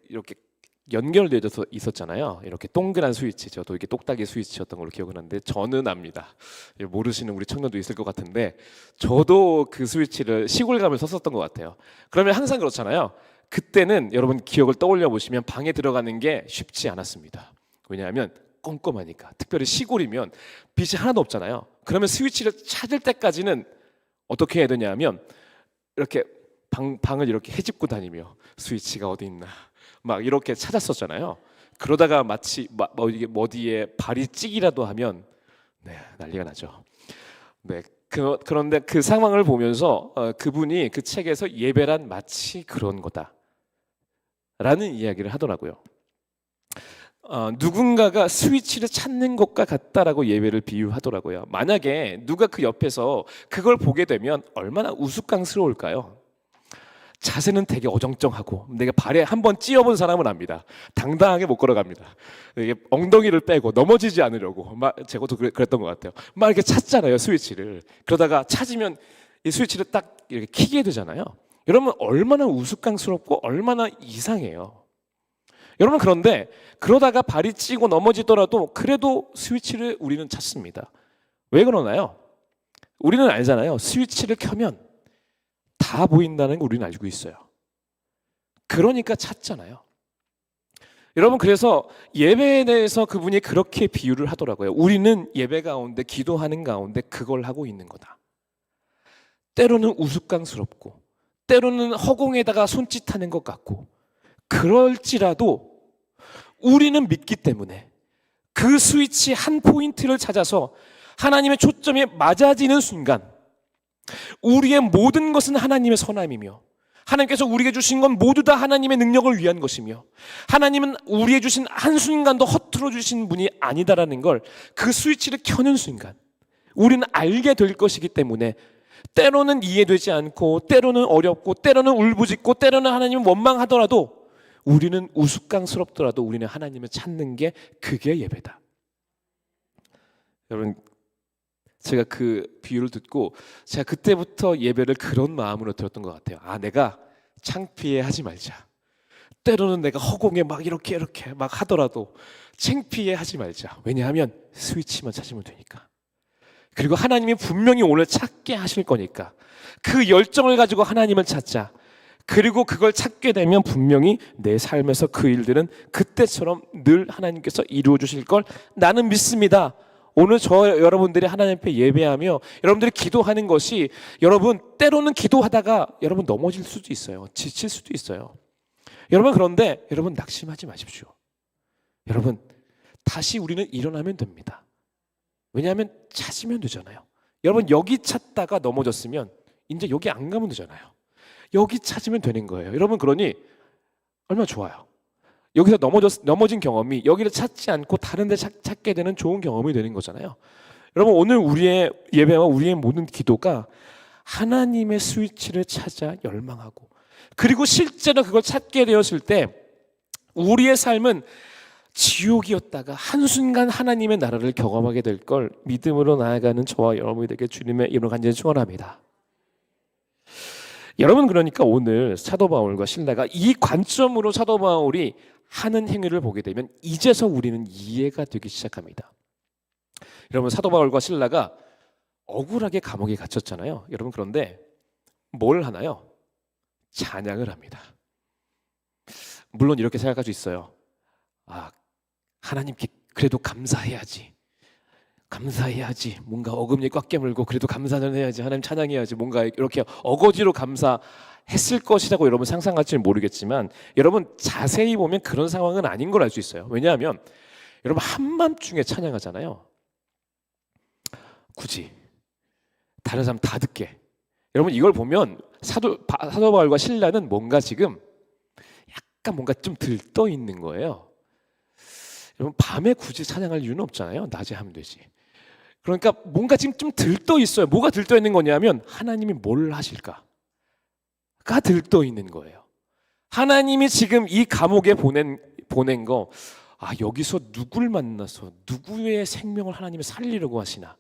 연결되어서 있었잖아요. 이렇게 동그란 스위치, 저도 이게 똑딱이 스위치였던 걸로 기억하는데 저는 압니다. 모르시는 우리 청년도 있을 것 같은데 저도 그 스위치를 시골 가면 썼었던 것 같아요. 그러면 항상 그렇잖아요. 그때는 여러분 기억을 떠올려 보시면 방에 들어가는 게 쉽지 않았습니다. 왜냐하면 꼼꼼하니까. 특별히 시골이면 빛이 하나도 없잖아요. 그러면 스위치를 찾을 때까지는 어떻게 해야 되냐면 이렇게 방을 이렇게 헤집고 다니며 스위치가 어디 있나 막 이렇게 찾았었잖아요. 그러다가 마치 이게 어디에 발이 찌기라도 하면 난리가 나죠. 그런데 그 상황을 보면서 그분이 그 책에서 예배란 마치 그런 거다라는 이야기를 하더라고요. 누군가가 스위치를 찾는 것과 같다라고 예배를 비유하더라고요. 만약에 누가 그 옆에서 그걸 보게 되면 얼마나 우스꽝스러울까요? 자세는 되게 어정쩡하고, 내가 발에 한번 찧어본 사람은 압니다. 당당하게 못 걸어갑니다. 이게 엉덩이를 빼고 넘어지지 않으려고 제가도 그랬던 것 같아요. 막 이렇게 찾잖아요, 스위치를. 그러다가 찾으면 이 스위치를 딱 이렇게 켜게 되잖아요. 여러분, 얼마나 우스꽝스럽고 얼마나 이상해요. 여러분, 그런데 그러다가 발이 찌고 넘어지더라도 그래도 스위치를 우리는 찾습니다. 왜 그러나요? 우리는 알잖아요. 스위치를 켜면 다 보인다는 걸 우리는 알고 있어요. 그러니까 찾잖아요. 여러분, 그래서 예배에 대해서 그분이 그렇게 비유를 하더라고요. 우리는 예배 가운데, 기도하는 가운데 그걸 하고 있는 거다. 때로는 우스꽝스럽고 때로는 허공에다가 손짓하는 것 같고, 그럴지라도 우리는 믿기 때문에 그 스위치 한 포인트를 찾아서 하나님의 초점이 맞아지는 순간 우리의 모든 것은 하나님의 선함이며, 하나님께서 우리에게 주신 건 모두 다 하나님의 능력을 위한 것이며, 하나님은 우리에게 주신 한순간도 허투루 주신 분이 아니다라는 걸 그 스위치를 켜는 순간 우리는 알게 될 것이기 때문에, 때로는 이해되지 않고 때로는 어렵고 때로는 울부짖고 때로는 하나님을 원망하더라도 우리는 우스꽝스럽더라도 우리는 하나님을 찾는 게 그게 예배다. 여러분, 제가 그 비유를 듣고 제가 그때부터 예배를 그런 마음으로 드렸던 것 같아요. 내가 창피해 하지 말자. 때로는 내가 허공에 막 이렇게 막 하더라도 창피해 하지 말자. 왜냐하면 스위치만 찾으면 되니까. 그리고 하나님이 분명히 오늘 찾게 하실 거니까 그 열정을 가지고 하나님을 찾자. 그리고 그걸 찾게 되면 분명히 내 삶에서 그 일들은 그때처럼 늘 하나님께서 이루어 주실 걸 나는 믿습니다. 오늘 여러분들이 하나님 앞에 예배하며 여러분들이 기도하는 것이, 여러분 때로는 기도하다가 여러분 넘어질 수도 있어요. 지칠 수도 있어요. 여러분, 그런데 여러분 낙심하지 마십시오. 여러분, 다시 우리는 일어나면 됩니다. 왜냐하면 찾으면 되잖아요. 여러분, 여기 찾다가 넘어졌으면 이제 여기 안 가면 되잖아요. 여기 찾으면 되는 거예요. 여러분, 그러니 얼마나 좋아요. 여기서 넘어진 경험이 여기를 찾지 않고 다른 데 찾게 되는 좋은 경험이 되는 거잖아요. 여러분, 오늘 우리의 예배와 우리의 모든 기도가 하나님의 스위치를 찾아 열망하고, 그리고 실제로 그걸 찾게 되었을 때 우리의 삶은 지옥이었다가 한순간 하나님의 나라를 경험하게 될 걸 믿음으로 나아가는 저와 여러분이 되게 주님의 이름으로 간절히 축원합니다. 여러분, 그러니까 오늘 사도 바울과 실라가 이 관점으로 사도 바울이 하는 행위를 보게 되면 이제서 우리는 이해가 되기 시작합니다. 여러분, 사도 바울과 실라가 억울하게 감옥에 갇혔잖아요. 여러분, 그런데 뭘 하나요? 찬양을 합니다. 물론 이렇게 생각할 수 있어요. 하나님께 그래도 감사해야지. 뭔가 어금니 꽉 깨물고 그래도 감사는 해야지. 하나님 찬양해야지. 뭔가 이렇게 어거지로 감사했을 것이라고 여러분 상상할지는 모르겠지만, 여러분 자세히 보면 그런 상황은 아닌 걸 알 수 있어요. 왜냐하면 여러분 한밤중에 찬양하잖아요. 굳이 다른 사람 다 듣게. 여러분, 이걸 보면 사도 바울과 실라는 뭔가 지금 약간 뭔가 좀 들떠 있는 거예요. 여러분, 밤에 굳이 찬양할 이유는 없잖아요. 낮에 하면 되지. 그러니까 뭔가 지금 좀 들떠 있어요. 뭐가 들떠 있는 거냐면 하나님이 뭘 하실까가 들떠 있는 거예요. 하나님이 지금 이 감옥에 보낸 거, 여기서 누굴 만나서 누구의 생명을 하나님이 살리려고 하시나.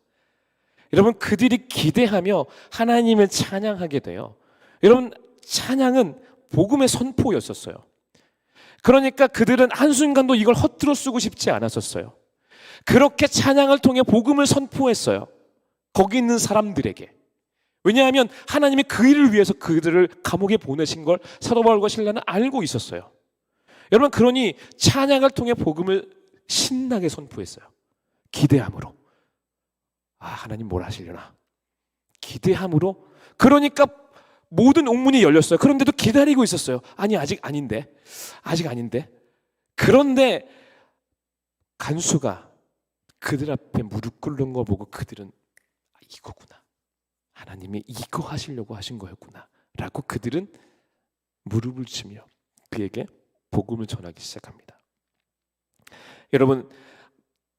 여러분, 그들이 기대하며 하나님을 찬양하게 돼요. 여러분, 찬양은 복음의 선포였었어요. 그러니까 그들은 한순간도 이걸 허투루 쓰고 싶지 않았었어요. 그렇게 찬양을 통해 복음을 선포했어요. 거기 있는 사람들에게. 왜냐하면 하나님이 그 일을 위해서 그들을 감옥에 보내신 걸 사도 바울과 실라는 알고 있었어요. 여러분, 그러니 찬양을 통해 복음을 신나게 선포했어요. 기대함으로. 하나님 뭘 하시려나. 기대함으로. 그러니까 모든 옥문이 열렸어요. 그런데도 기다리고 있었어요. 아직 아닌데. 그런데 간수가 그들 앞에 무릎 꿇는 거 보고 그들은 이거구나. 하나님이 이거 하시려고 하신 거였구나 라고 그들은 무릎을 치며 그에게 복음을 전하기 시작합니다. 여러분,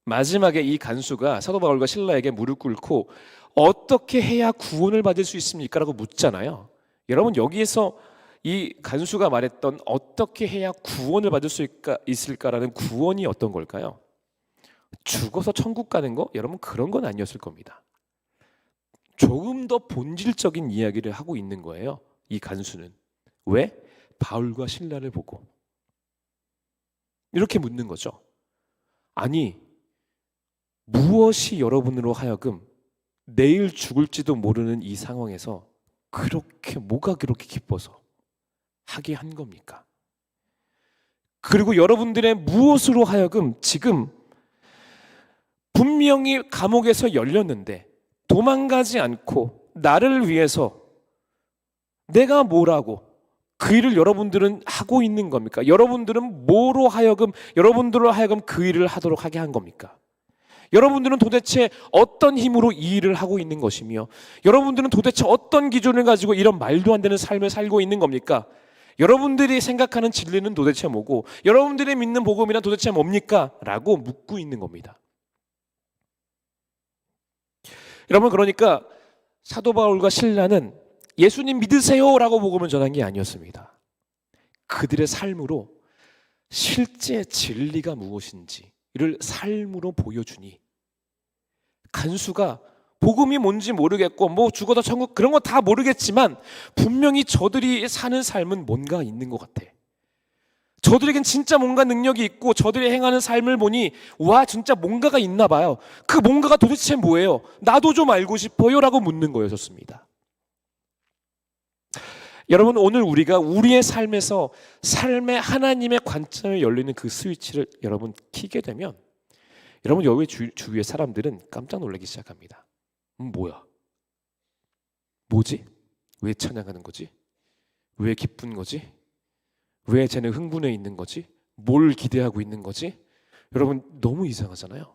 마지막에 이 간수가 사도 바울과 실라에게 무릎 꿇고 어떻게 해야 구원을 받을 수 있습니까? 라고 묻잖아요. 여러분, 여기에서 이 간수가 말했던 어떻게 해야 구원을 받을 수 있을까라는 구원이 어떤 걸까요? 죽어서 천국 가는 거? 여러분, 그런 건 아니었을 겁니다. 조금 더 본질적인 이야기를 하고 있는 거예요. 이 간수는. 왜? 바울과 실라를 보고 이렇게 묻는 거죠. 무엇이 여러분으로 하여금 내일 죽을지도 모르는 이 상황에서 뭐가 그렇게 기뻐서 하게 한 겁니까? 그리고 여러분들의 무엇으로 하여금 지금 분명히 감옥에서 열렸는데 도망가지 않고 나를 위해서 내가 뭐라고 그 일을 여러분들은 하고 있는 겁니까? 여러분들은 여러분들로 하여금 그 일을 하도록 하게 한 겁니까? 여러분들은 도대체 어떤 힘으로 이 일을 하고 있는 것이며 여러분들은 도대체 어떤 기준을 가지고 이런 말도 안 되는 삶을 살고 있는 겁니까? 여러분들이 생각하는 진리는 도대체 뭐고 여러분들이 믿는 복음이란 도대체 뭡니까? 라고 묻고 있는 겁니다. 여러분, 그러니까 사도 바울과 실라는 예수님 믿으세요 라고 복음을 전한 게 아니었습니다. 그들의 삶으로 실제 진리가 무엇인지를 삶으로 보여주니 간수가 복음이 뭔지 모르겠고 뭐 죽어도 천국 그런 거 다 모르겠지만 분명히 저들이 사는 삶은 뭔가 있는 것 같아. 저들에겐 진짜 뭔가 능력이 있고 저들이 행하는 삶을 보니 와 진짜 뭔가가 있나 봐요. 그 뭔가가 도대체 뭐예요? 나도 좀 알고 싶어요 라고 묻는 거였습니다. 여러분, 오늘 우리가 우리의 삶에서 삶의 하나님의 관점에 열리는 그 스위치를 여러분 켜게 되면 여러분 여기 주위의 사람들은 깜짝 놀라기 시작합니다. 뭐야? 뭐지? 왜 찬양하는 거지? 왜 기쁜 거지? 왜 쟤는 흥분해 있는 거지? 뭘 기대하고 있는 거지? 여러분 너무 이상하잖아요.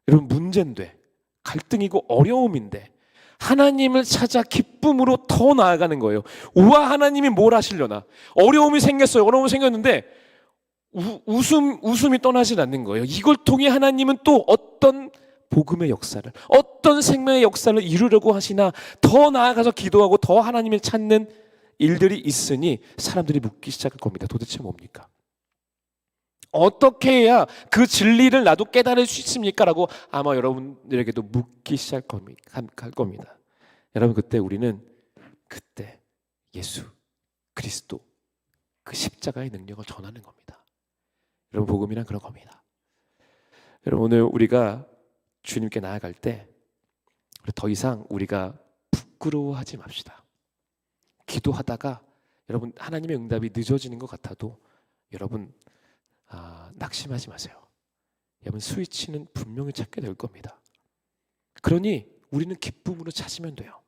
여러분 문제인데 갈등이고 어려움인데 하나님을 찾아 기쁨으로 더 나아가는 거예요. 우와 하나님이 뭘 하시려나? 어려움이 생겼어요. 어려움이 생겼는데 웃음이 떠나질 않는 거예요. 이걸 통해 하나님은 또 어떤 복음의 역사를 어떤 생명의 역사를 이루려고 하시나 더 나아가서 기도하고 더 하나님을 찾는 일들이 있으니 사람들이 묻기 시작할 겁니다. 도대체 뭡니까? 어떻게 해야 그 진리를 나도 깨달을 수 있습니까? 라고 아마 여러분들에게도 묻기 시작할 겁니다. 여러분 그때 우리는 그때 예수 그리스도 그 십자가의 능력을 전하는 겁니다. 여러분 복음이란 그런 겁니다. 여러분 오늘 우리가 주님께 나아갈 때 더 이상 우리가 부끄러워하지 맙시다. 기도하다가 여러분 하나님의 응답이 늦어지는 것 같아도 여러분 낙심하지 마세요. 여러분 스위치는 분명히 찾게 될 겁니다. 그러니 우리는 기쁨으로 찾으면 돼요.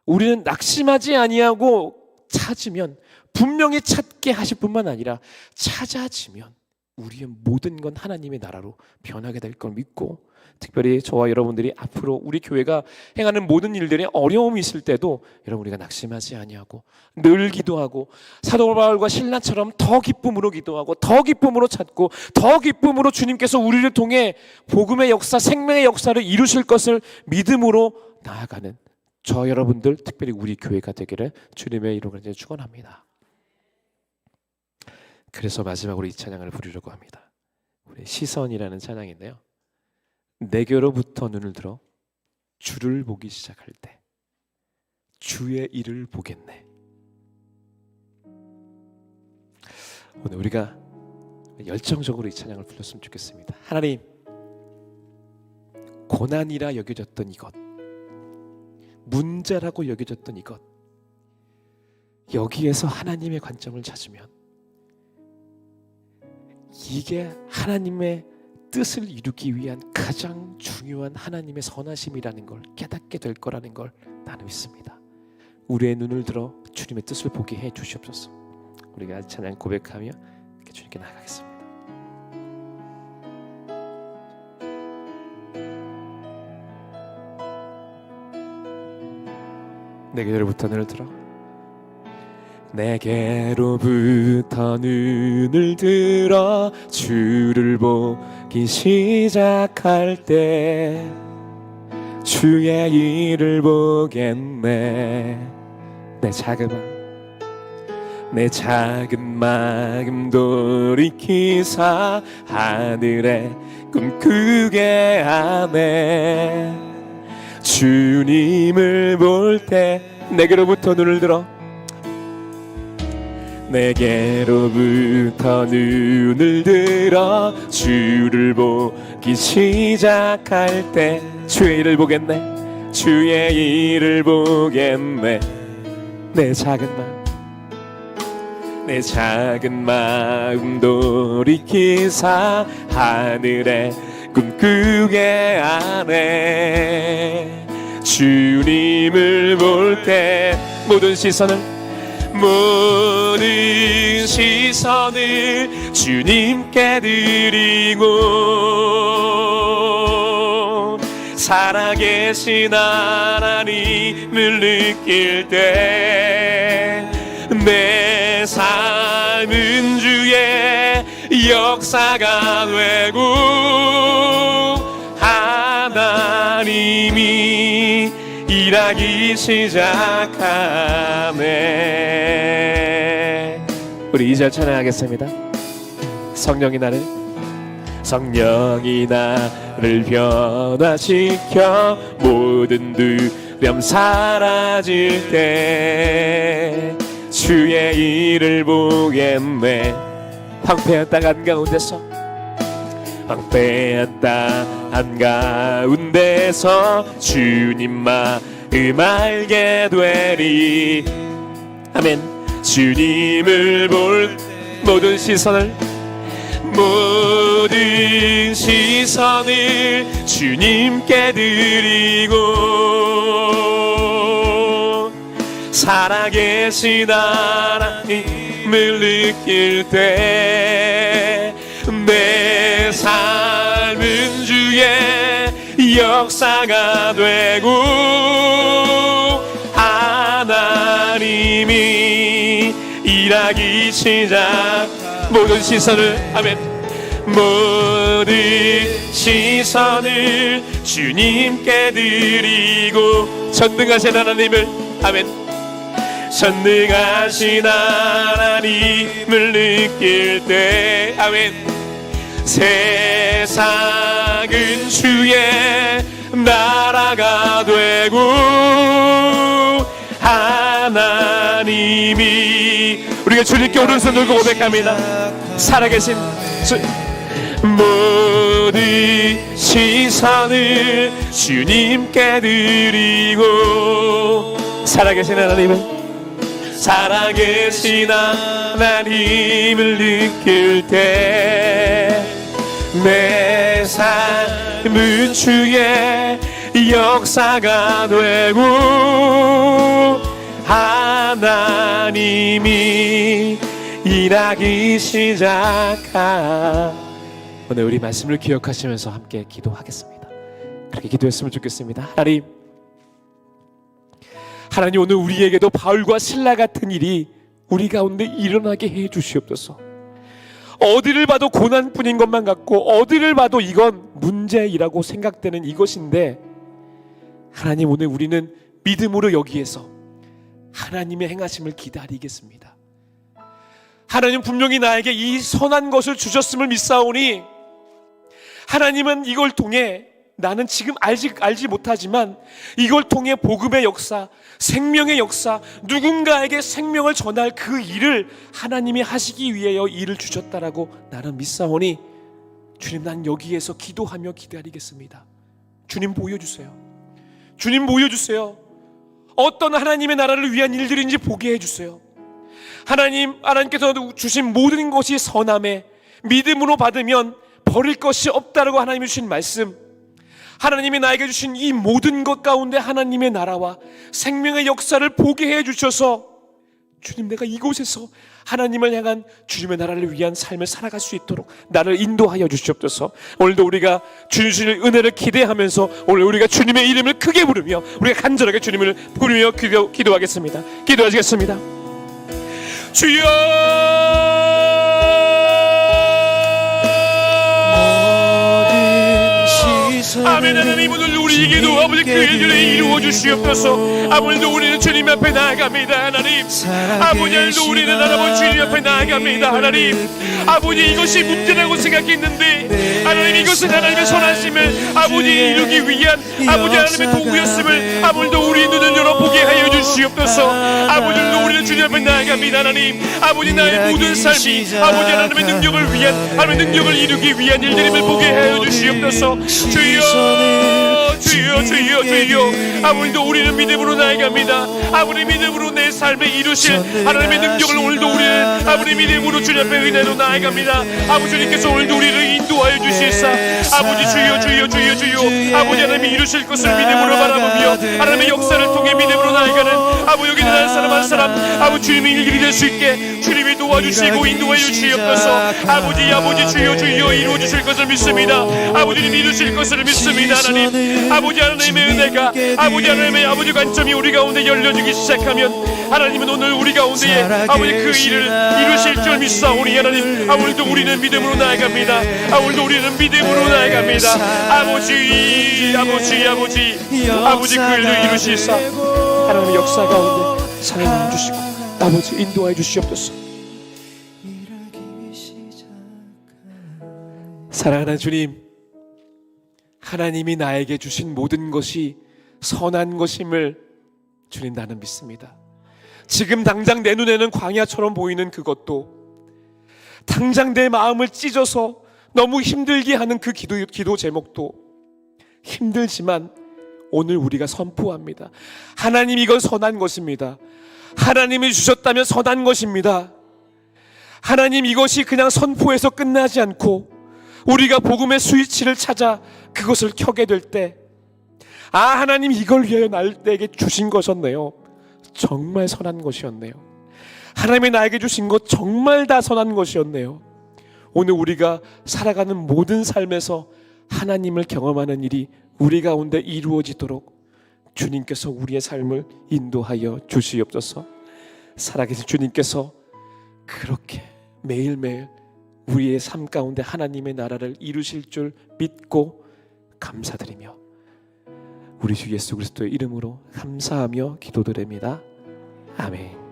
우리는 낙심하지 아니하고 찾으면 분명히 찾게 하실 뿐만 아니라 찾아지면 우리의 모든 건 하나님의 나라로 변하게 될 걸 믿고 특별히 저와 여러분들이 앞으로 우리 교회가 행하는 모든 일들에 어려움이 있을 때도 여러분 우리가 낙심하지 아니하고 늘 기도하고 사도 바울과 신라처럼 더 기쁨으로 기도하고 더 기쁨으로 찾고 더 기쁨으로 주님께서 우리를 통해 복음의 역사 생명의 역사를 이루실 것을 믿음으로 나아가는 저 여러분들 특별히 우리 교회가 되기를 주님의 이름으로 축원합니다. 그래서 마지막으로 이 찬양을 부르려고 합니다. 우리 시선이라는 찬양인데요. 내게로부터 눈을 들어 주를 보기 시작할 때 주의 일을 보겠네. 오늘 우리가 열정적으로 이 찬양을 불렀으면 좋겠습니다. 하나님, 고난이라 여겨졌던 이것, 문제라고 여겨졌던 이것, 여기에서 하나님의 관점을 찾으면 이게 하나님의 뜻을 이루기 위한 가장 중요한 하나님의 선하심이라는 걸 깨닫게 될 거라는 걸 나는 믿습니다. 우리의 눈을 들어 주님의 뜻을 보게 해 주시옵소서. 우리가 찬양 고백하며 주님께 나아가겠습니다. 내게로부터 눈을 들어 내게로부터 눈을 들어 주를 보기 시작할 때 주의 일을 보겠네. 내 작은 마음 돌이키사 하늘에 꿈꾸게 하네. 주님을 볼 때 내게로부터 눈을 들어 내게로부터 눈을 들어 주를 보기 시작할 때 주의 일을 보겠네. 주의 일을 보겠네. 내 작은 마음 돌이키사 하늘에 꿈꾸게 하네. 주님을 볼 때 모든 시선을 주님께 드리고 살아계신 하나님을 느낄 때 내 삶은 주의 역사가 되고 하나님이 일하기 시작하네. 우리 2절 찬양하겠습니다. 성령이 나를 변화시켜 모든 두려움 사라질 때 주의 일을 보겠네. 황폐한 땅 한가운데서 주님 마음 알게 되리. 아멘. 주님을 볼 모든 시선을 주님께 드리고 살아계신 하나님을 느낄 때 내 삶은 주의 역사가 되고 하나님이 일하기 시작. 모든 시선을 아멘. 모든 시선을 주님께 드리고 전능하신 하나님을 아멘. 전능하신 하나님을 느낄 때 아멘. 세상은 주의 나라가 되고 하나님이 우리가 주님께 오른손 들고 고백합니다. 살아계신 주 모든 시선을 주님께 드리고 살아계신 하나님을 느낄 때 내 삶은 주의 역사가 되고 하나님이 일하기 시작하. 오늘 우리 말씀을 기억하시면서 함께 기도하겠습니다. 그렇게 기도했으면 좋겠습니다. 하나님 오늘 우리에게도 바울과 실라 같은 일이 우리 가운데 일어나게 해 주시옵소서. 어디를 봐도 고난뿐인 것만 같고 어디를 봐도 이건 문제이라고 생각되는 이것인데 하나님 오늘 우리는 믿음으로 여기에서 하나님의 행하심을 기다리겠습니다. 하나님 분명히 나에게 이 선한 것을 주셨음을 믿사오니 하나님은 이걸 통해 나는 지금 알지 못하지만 이걸 통해 복음의 역사, 생명의 역사, 누군가에게 생명을 전할 그 일을 하나님이 하시기 위하여 일을 주셨다라고 나는 믿사오니 주님 난 여기에서 기도하며 기다리겠습니다. 주님 보여주세요. 주님 보여주세요. 어떤 하나님의 나라를 위한 일들인지 보게 해주세요. 하나님께서 주신 모든 것이 선함에 믿음으로 받으면 버릴 것이 없다라고 하나님이 주신 말씀, 하나님이 나에게 주신 이 모든 것 가운데 하나님의 나라와 생명의 역사를 보게 해주셔서 주님 내가 이곳에서 하나님을 향한 주님의 나라를 위한 삶을 살아갈 수 있도록 나를 인도하여 주시옵소서. 오늘도 우리가 주님의 은혜를 기대하면서 오늘 우리가 주님의 이름을 크게 부르며 우리가 간절하게 주님을 부르며 기도하겠습니다. 기도하시겠습니다. 주여 아멘. 하나님 오늘 우리에게도 아버지 그 일을 이루어 주시옵소서. 오늘도 우리는 주님 앞에 나아갑니다. 하나님 아버지 오늘도 우리는 아버지 주님 앞에 나아갑니다. 하나님 아버지 이것이 문제라고 생각했는데 하나님 이것은 하나님의 선하심을 아버지 이루기 위한 아버지 하나님의 도구였음을 오늘도 우리 눈을 열어보게 하여 주시옵소서. 아버지 오늘도 우리는 주님 앞에 나아갑니다. 하나님 아버지 나의 모든 삶이 아버지 하나님의 능력을 위한 하나님의 능력을 이루기 위한 일들임을 보게 하여 주시옵소서. 주여 아버지도 우리는 믿음으로 나아갑니다. 아버지 믿음으로 내 삶에 이루실 하나님의 능력을 오늘도 우리는 아버지 믿음으로 주님 앞에 은혜로 나아갑니다. 아버지님께서 오늘도 우리를 인도하여 주실사 아버지 주여 아버지 하나님이 이루실 것을 믿음으로 바라보며 하나님의 역사를 통해 믿음으로 나아가는 아버지 여기 있는 한 사람 아버지 주님이 일이 될 수 있게 주님이 도와주시고 인도하여 주시옵소서. 아버지 주여 이루어 주실 것을 믿습니다. 아버지님 이루실 것을 믿습니다. 하나님 아버지 하나님의 은혜가 아버지 하나님의 아버지 관점이 우리 가운데 열려지기 시작하면 하나님은 오늘 우리 가운데에 아버지 그 일을 이루실 줄 믿사오니 하나님 오늘도 우리는 믿음으로 나아갑니다. 오늘도 우리는 믿음으로 나아갑니다. 아버지 그 일을 이루시사 하나님의 역사 가운데 사랑해 주시고 아버지 인도하여 주시옵소서. 사랑하는 주님, 하나님이 나에게 주신 모든 것이 선한 것임을 주님 나는 믿습니다. 지금 당장 내 눈에는 광야처럼 보이는 그것도, 당장 내 마음을 찢어서 너무 힘들게 하는 그 기도 제목도 힘들지만 오늘 우리가 선포합니다. 하나님, 이건 선한 것입니다. 하나님이 주셨다면 선한 것입니다. 하나님, 이것이 그냥 선포해서 끝나지 않고 우리가 복음의 스위치를 찾아 그것을 켜게 될 때, 아, 하나님 이걸 위하여 나에게 주신 것이었네요. 정말 선한 것이었네요. 하나님이 나에게 주신 것 정말 다 선한 것이었네요. 오늘 우리가 살아가는 모든 삶에서 하나님을 경험하는 일이 우리 가운데 이루어지도록 주님께서 우리의 삶을 인도하여 주시옵소서. 살아계신 주님께서 그렇게 매일매일 우리의 삶 가운데 하나님의 나라를 이루실 줄 믿고 감사드리며 우리 주 예수 그리스도의 이름으로 감사하며 기도드립니다. 아멘.